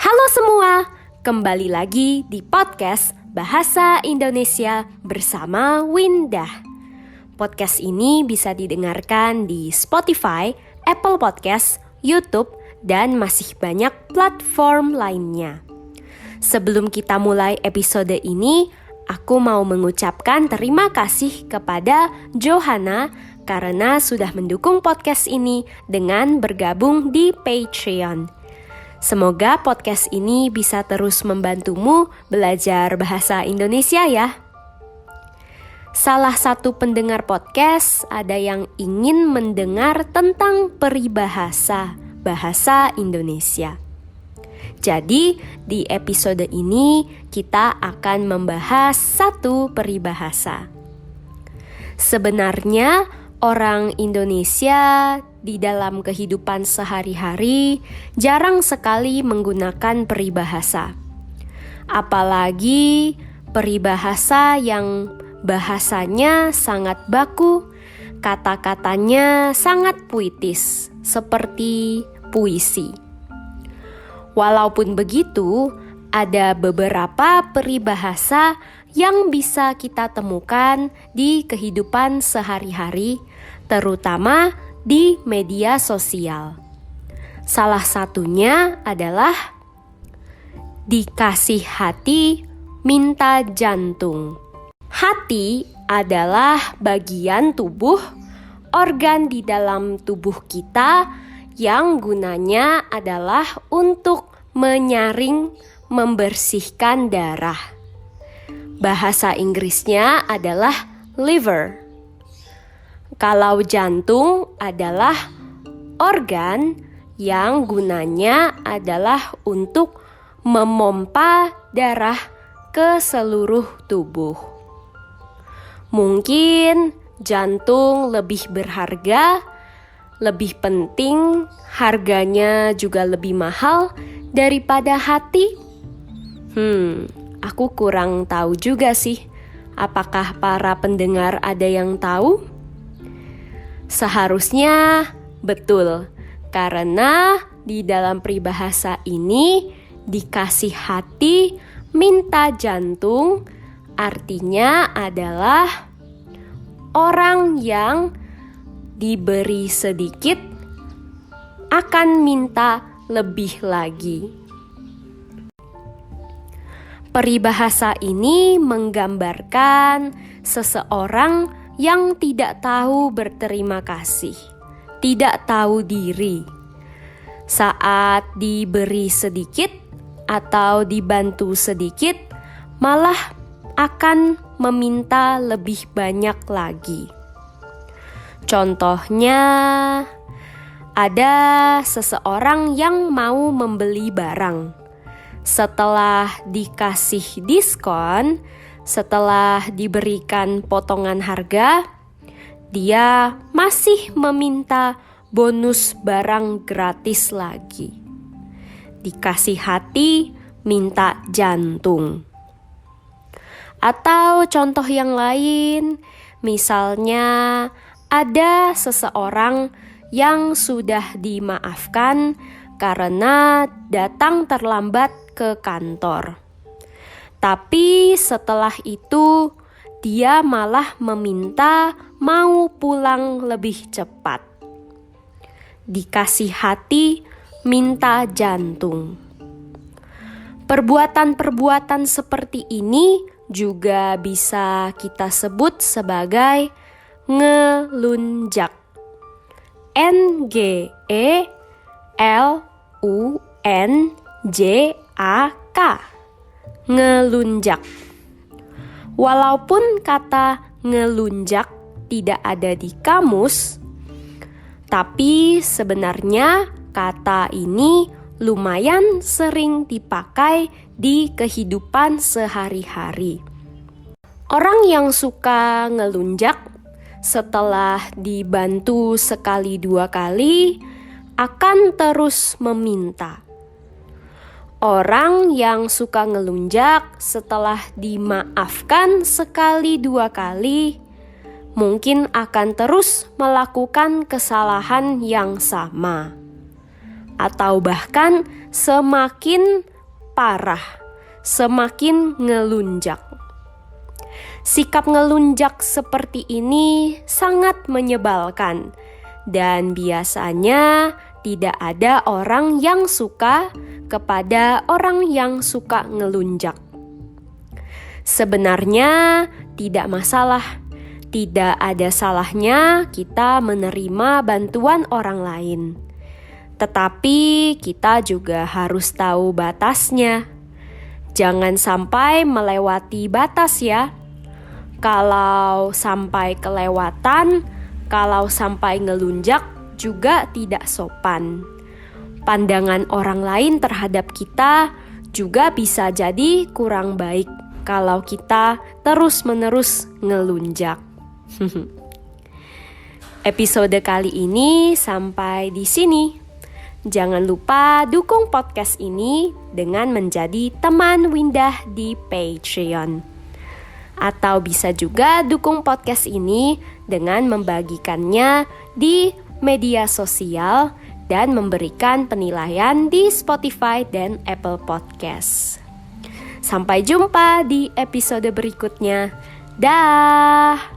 Halo semua, kembali lagi di podcast Bahasa Indonesia bersama Windah. Podcast ini bisa didengarkan di Spotify, Apple Podcast, YouTube, dan masih banyak platform lainnya. Sebelum kita mulai episode ini, aku mau mengucapkan terima kasih kepada Johanna karena sudah mendukung podcast ini dengan bergabung di Patreon. Semoga podcast ini bisa terus membantumu belajar bahasa Indonesia ya. Salah satu pendengar podcast ada yang ingin mendengar tentang peribahasa bahasa Indonesia. Jadi di episode ini kita akan membahas satu peribahasa. Sebenarnya orang Indonesia di dalam kehidupan sehari-hari jarang sekali menggunakan peribahasa. Apalagi peribahasa yang bahasanya sangat baku, kata-katanya sangat puitis, seperti puisi. Walaupun begitu, ada beberapa peribahasa yang bisa kita temukan di kehidupan sehari-hari, terutama di media sosial. Salah satunya adalah dikasih hati, minta jantung. Hati adalah bagian tubuh, organ di dalam tubuh kita yang gunanya adalah untuk menyaring, membersihkan darah. Bahasa Inggrisnya adalah liver. Kalau jantung adalah organ yang gunanya adalah untuk memompa darah ke seluruh tubuh. Mungkin jantung lebih berharga, lebih penting, harganya juga lebih mahal daripada hati. Aku kurang tahu juga sih. Apakah para pendengar ada yang tahu? Seharusnya betul, karena di dalam peribahasa ini dikasih hati, minta jantung, artinya adalah orang yang diberi sedikit akan minta lebih lagi. Peribahasa ini menggambarkan seseorang yang tidak tahu berterima kasih, tidak tahu diri. Saat diberi sedikit atau dibantu sedikit, malah akan meminta lebih banyak lagi. Contohnya, ada seseorang yang mau membeli barang. Setelah dikasih diskon, setelah diberikan potongan harga, dia masih meminta bonus barang gratis lagi. Dikasih hati, minta jantung. Atau contoh yang lain, misalnya ada seseorang yang sudah dimaafkan karena datang terlambat ke kantor. Tapi setelah itu dia malah meminta mau pulang lebih cepat. Dikasih hati, minta jantung. Perbuatan-perbuatan seperti ini juga bisa kita sebut sebagai ngelunjak. N-G-E-L-U-N-J-A-K. Ngelunjak. Walaupun kata ngelunjak tidak ada di kamus, tapi sebenarnya kata ini lumayan sering dipakai di kehidupan sehari-hari. Orang yang suka ngelunjak setelah dibantu sekali dua kali akan terus meminta. Orang yang suka ngelunjak setelah dimaafkan sekali dua kali mungkin akan terus melakukan kesalahan yang sama. Atau bahkan semakin parah, semakin ngelunjak. Sikap ngelunjak seperti ini sangat menyebalkan, dan biasanya tidak ada orang yang suka kepada orang yang suka ngelunjak. Sebenarnya tidak masalah, tidak ada salahnya kita menerima bantuan orang lain. Tetapi kita juga harus tahu batasnya. Jangan sampai melewati batas ya. Kalau sampai kelewatan, kalau sampai ngelunjak juga tidak sopan. Pandangan orang lain terhadap kita juga bisa jadi kurang baik kalau kita terus-menerus ngelunjak. Episode kali ini sampai di sini. Jangan lupa dukung podcast ini dengan menjadi teman Windah di Patreon. Atau bisa juga dukung podcast ini dengan membagikannya di media sosial dan memberikan penilaian di Spotify dan Apple Podcast. Sampai jumpa di episode berikutnya. Dah.